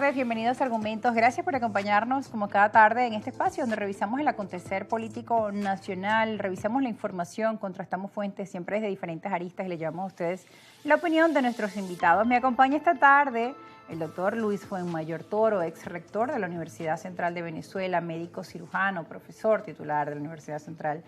tardes, bienvenidos a Argumentos. Gracias por acompañarnos como cada tarde en este espacio donde revisamos el acontecer político nacional, revisamos la información, contrastamos fuentes siempre desde diferentes aristas y le llevamos a ustedes la opinión de nuestros invitados. Me acompaña esta tarde el doctor Luis Fuenmayor Toro, ex rector de la Universidad Central de Venezuela, médico cirujano, profesor titular de la Universidad Central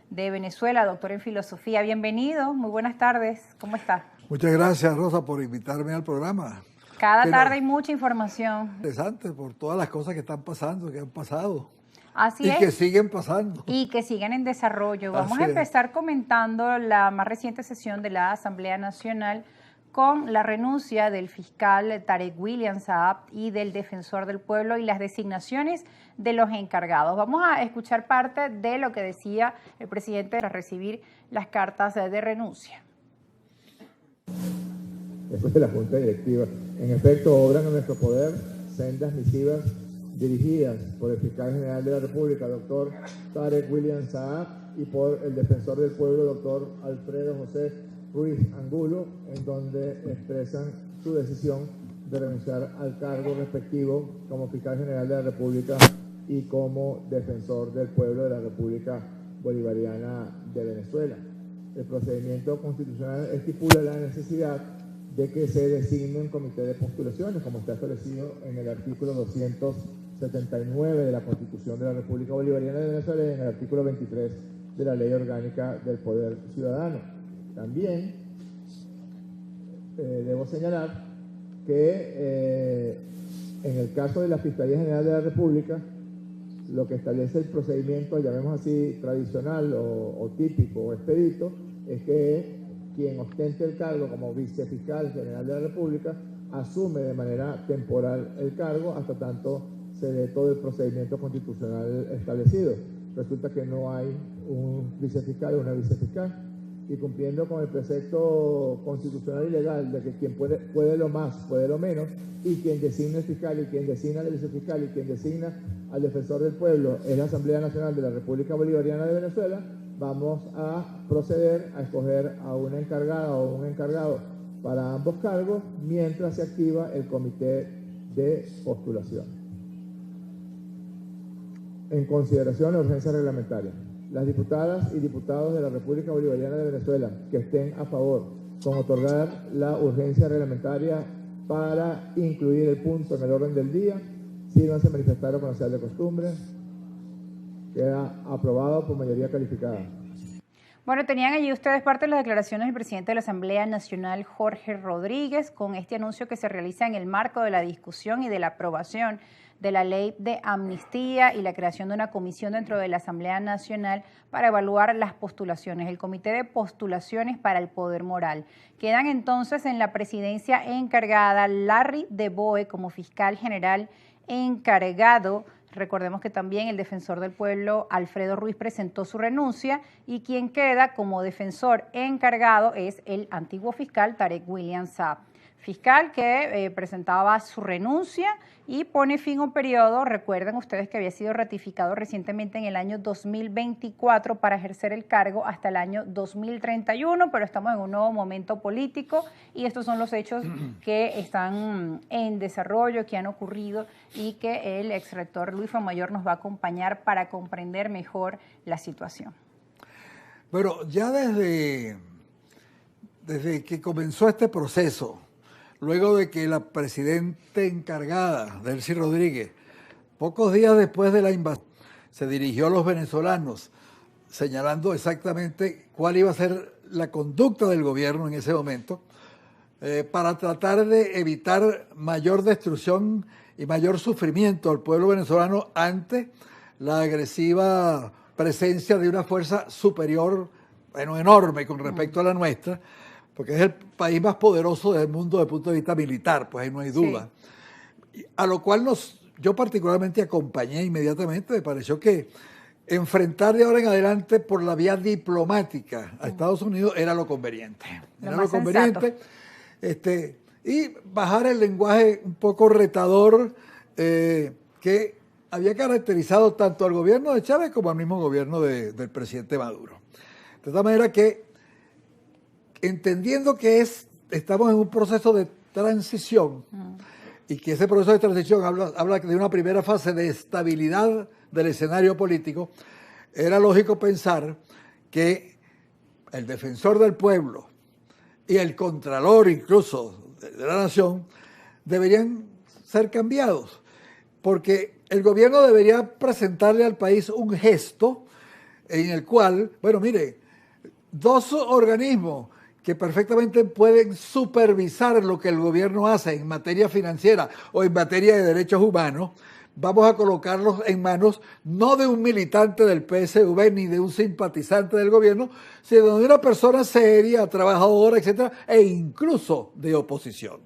de Venezuela, doctor en filosofía. Bienvenido, muy buenas tardes, ¿cómo está? Muchas gracias, Rosa, por invitarme al programa. Cada tarde hay mucha información. Interesante por todas las cosas que están pasando, que han pasado. Así es. Y que siguen pasando. Y que siguen en desarrollo. Vamos a empezar comentando la más reciente sesión de la Asamblea Nacional con la renuncia del fiscal Tarek William Saab y del defensor del pueblo y las designaciones de los encargados. Vamos a escuchar parte de lo que decía el presidente tras recibir las cartas de renuncia. Después de la Junta Directiva, en efecto, obran en nuestro poder sendas misivas dirigidas por el fiscal general de la República, doctor Tarek William Saab, y por el defensor del pueblo, doctor Alfredo José Ruiz Angulo, en donde expresan su decisión de renunciar al cargo respectivo como fiscal general de la República y como defensor del pueblo de la República Bolivariana de Venezuela. El procedimiento constitucional estipula la necesidad de que se designe un comité de postulaciones, como está establecido en el artículo 279 de la Constitución de la República Bolivariana de Venezuela y en el artículo 23 de la Ley Orgánica del Poder Ciudadano. También debo señalar que en el caso de la Fiscalía General de la República, lo que establece el procedimiento, llamemos así, tradicional o típico o expedito, es que quien ostente el cargo como vicefiscal general de la República asume de manera temporal el cargo hasta tanto se dé todo el procedimiento constitucional establecido. Resulta que no hay un vicefiscal o una vicefiscal, y cumpliendo con el precepto constitucional y legal de que quien puede lo más, puede lo menos, y quien designa el fiscal y quien designa al vicefiscal y quien designa al defensor del pueblo es la Asamblea Nacional de la República Bolivariana de Venezuela, vamos a proceder a escoger a una encargada o un encargado para ambos cargos mientras se activa el comité de postulación. En consideración de la urgencia reglamentaria, las diputadas y diputados de la República Bolivariana de Venezuela que estén a favor con otorgar la urgencia reglamentaria para incluir el punto en el orden del día, sírvanse a manifestar con la señal de costumbre. Queda aprobado por mayoría calificada. Bueno, tenían allí ustedes parte de las declaraciones del presidente de la Asamblea Nacional, Jorge Rodríguez, con este anuncio que se realiza en el marco de la discusión y de la aprobación de la ley de amnistía y la creación de una comisión dentro de la Asamblea Nacional para evaluar las postulaciones, el Comité de Postulaciones para el Poder Moral. Quedan entonces en la presidencia encargada Larry de Boe como fiscal general encargado. Recordemos que también el defensor del pueblo, Alfredo Ruiz, presentó su renuncia y quien queda como defensor encargado es el antiguo fiscal Tarek William Saab. Fiscal que presentaba su renuncia y pone fin a un periodo, recuerden ustedes que había sido ratificado recientemente en el año 2024 para ejercer el cargo hasta el año 2031, pero estamos en un nuevo momento político y estos son los hechos que están en desarrollo, que han ocurrido y que el exrector Luis Fuenmayor nos va a acompañar para comprender mejor la situación. Bueno, ya desde que comenzó este proceso, luego de que la presidenta encargada, Delcy Rodríguez, pocos días después de la invasión, se dirigió a los venezolanos señalando exactamente cuál iba a ser la conducta del gobierno en ese momento para tratar de evitar mayor destrucción y mayor sufrimiento al pueblo venezolano ante la agresiva presencia de una fuerza superior, bueno, enorme con respecto a la nuestra, porque es el país más poderoso del mundo desde el punto de vista militar, pues ahí no hay duda. Sí. A lo cual yo particularmente acompañé inmediatamente, me pareció que enfrentar de ahora en adelante por la vía diplomática a Estados Unidos era lo conveniente. Era lo conveniente. Y bajar el lenguaje un poco retador que había caracterizado tanto al gobierno de Chávez como al mismo gobierno del presidente Maduro. De tal manera que, entendiendo que estamos en un proceso de transición, y que ese proceso de transición habla de una primera fase de estabilidad del escenario político, era lógico pensar que el defensor del pueblo y el contralor incluso de la nación deberían ser cambiados, porque el gobierno debería presentarle al país un gesto en el cual, bueno, mire, dos organismos que perfectamente pueden supervisar lo que el gobierno hace en materia financiera o en materia de derechos humanos, vamos a colocarlos en manos no de un militante del PSV ni de un simpatizante del gobierno, sino de una persona seria, trabajadora, etcétera, e incluso de oposición.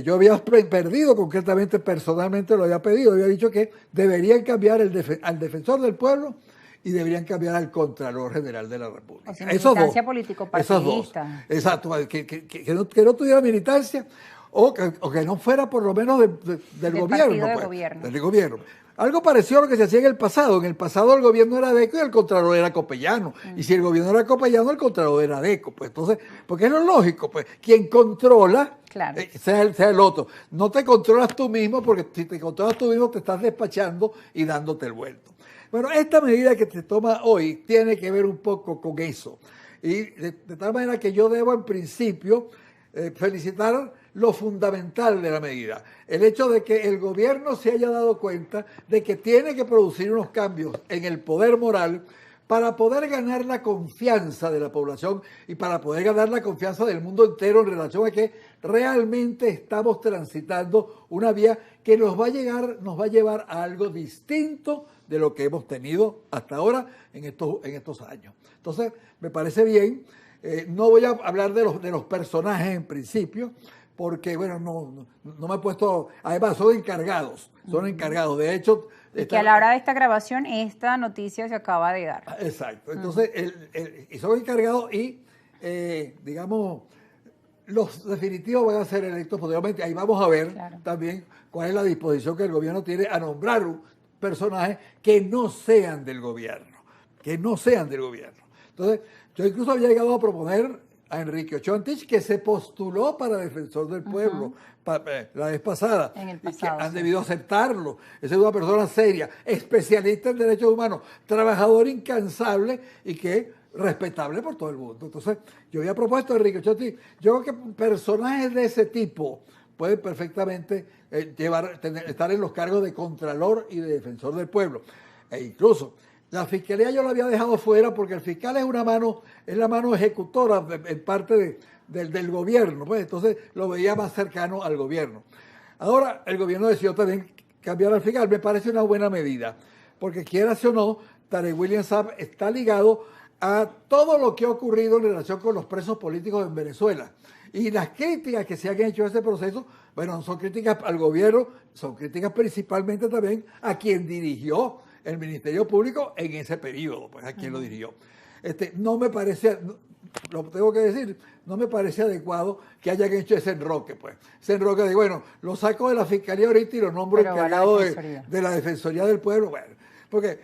Yo había perdido concretamente, personalmente lo había pedido, había dicho que deberían cambiar al defensor del pueblo y deberían cambiar al Contralor General de la República. O sea, militancia político-partidista. Exacto, que no tuviera militancia o que no fuera por lo menos del gobierno. Del gobierno. Algo parecido a lo que se hacía en el pasado. En el pasado el gobierno era Adeco y el Contralor era Copellano. Y si el gobierno era Copellano, el Contralor era Adeco. Pues entonces, porque es lo lógico, pues, quien controla, claro, sea el otro. No te controlas tú mismo, porque si te controlas tú mismo te estás despachando y dándote el vuelto. Bueno, esta medida que se toma hoy tiene que ver un poco con eso. Y de tal manera que yo debo en principio felicitar lo fundamental de la medida. El hecho de que el gobierno se haya dado cuenta de que tiene que producir unos cambios en el poder moral para poder ganar la confianza de la población y para poder ganar la confianza del mundo entero en relación a que realmente estamos transitando una vía que nos va a llevar a algo distinto de lo que hemos tenido hasta ahora en estos años. Entonces, me parece bien. No voy a hablar de los personajes en principio, porque, bueno, no me he puesto. Además, son encargados. De hecho. Y que a la hora de esta grabación, esta noticia se acaba de dar. Exacto. Entonces, y son encargados y, digamos, los definitivos van a ser electos posteriormente. Ahí vamos a ver también cuál es la disposición que el gobierno tiene a nombrar personajes que no sean del gobierno. Entonces, yo incluso había llegado a proponer a Enrique Ochoa Antich, que se postuló para defensor del pueblo la vez pasada. En el pasado, y que han debido aceptarlo. Esa es una persona seria, especialista en derechos humanos, trabajador incansable y que respetable por todo el mundo. Entonces, yo había propuesto a Enrique Ochoa Antich. Yo creo que personajes de ese tipo pueden perfectamente estar en los cargos de Contralor y de Defensor del Pueblo. E incluso la Fiscalía yo la había dejado fuera porque el fiscal es la mano ejecutora en parte del gobierno, pues entonces lo veía más cercano al gobierno. Ahora el gobierno decidió también cambiar al fiscal. Me parece una buena medida, porque quieras o no, Tarek William Saab está ligado a todo lo que ha ocurrido en relación con los presos políticos en Venezuela. Y las críticas que se han hecho a ese proceso, bueno, son críticas al gobierno, son críticas principalmente también a quien dirigió el Ministerio Público en ese periodo, pues a quien lo dirigió. No me parece, lo tengo que decir, no me parece adecuado que hayan hecho ese enroque, pues. Ese enroque de, bueno, lo saco de la Fiscalía ahorita y lo nombro encargado de la Defensoría del Pueblo, bueno, porque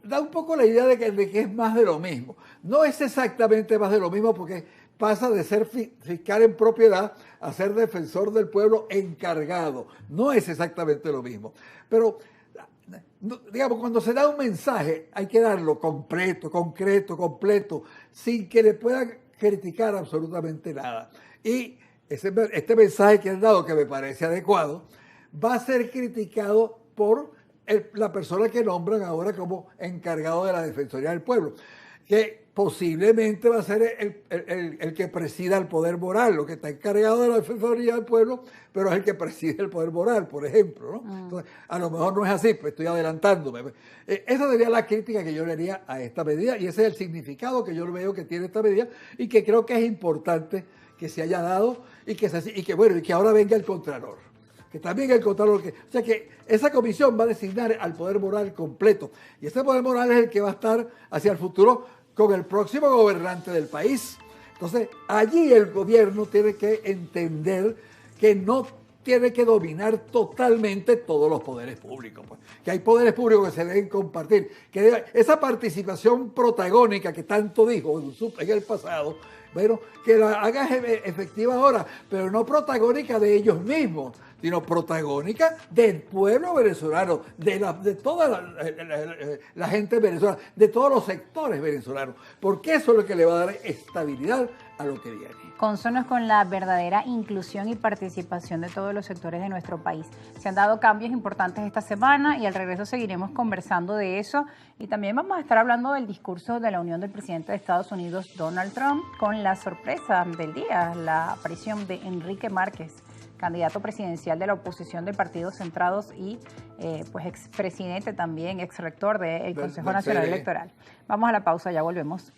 da un poco la idea de que es más de lo mismo. No es exactamente más de lo mismo porque pasa de ser fiscal en propiedad a ser defensor del pueblo encargado. No es exactamente lo mismo. Pero, digamos, cuando se da un mensaje hay que darlo completo, concreto, completo, sin que le puedan criticar absolutamente nada. Y este mensaje que han dado, que me parece adecuado, va a ser criticado por la persona que nombran ahora como encargado de la Defensoría del Pueblo, que posiblemente va a ser el que presida el poder moral, lo que está encargado de la Defensoría del Pueblo, pero es el que preside el poder moral, por ejemplo, ¿no? Entonces, a lo mejor no es así, pues estoy adelantándome. Esa sería la crítica que yo le haría a esta medida, y ese es el significado que yo veo que tiene esta medida, y que creo que es importante que se haya dado, y que ahora venga el Contralor. Que también el Contralor, o sea que esa comisión va a designar al poder moral completo, y ese poder moral es el que va a estar hacia el futuro con el próximo gobernante del país. Entonces, allí el gobierno tiene que entender que no tiene que dominar totalmente todos los poderes públicos, pues. Que hay poderes públicos que se deben compartir, que esa participación protagónica que tanto dijo en el pasado, bueno, que la haga efectiva ahora, pero no protagónica de ellos mismos, sino protagónica del pueblo venezolano, de toda la gente venezolana, de todos los sectores venezolanos, porque eso es lo que le va a dar estabilidad a lo que viene. Consonos con la verdadera inclusión y participación de todos los sectores de nuestro país. Se han dado cambios importantes esta semana y al regreso seguiremos conversando de eso y también vamos a estar hablando del discurso de la unión del presidente de Estados Unidos, Donald Trump, con la sorpresa del día, la aparición de Enrique Márquez, candidato presidencial de la oposición del Partido Centrados y pues expresidente también, exrector del Consejo Nacional Electoral. Vamos a la pausa, ya volvemos.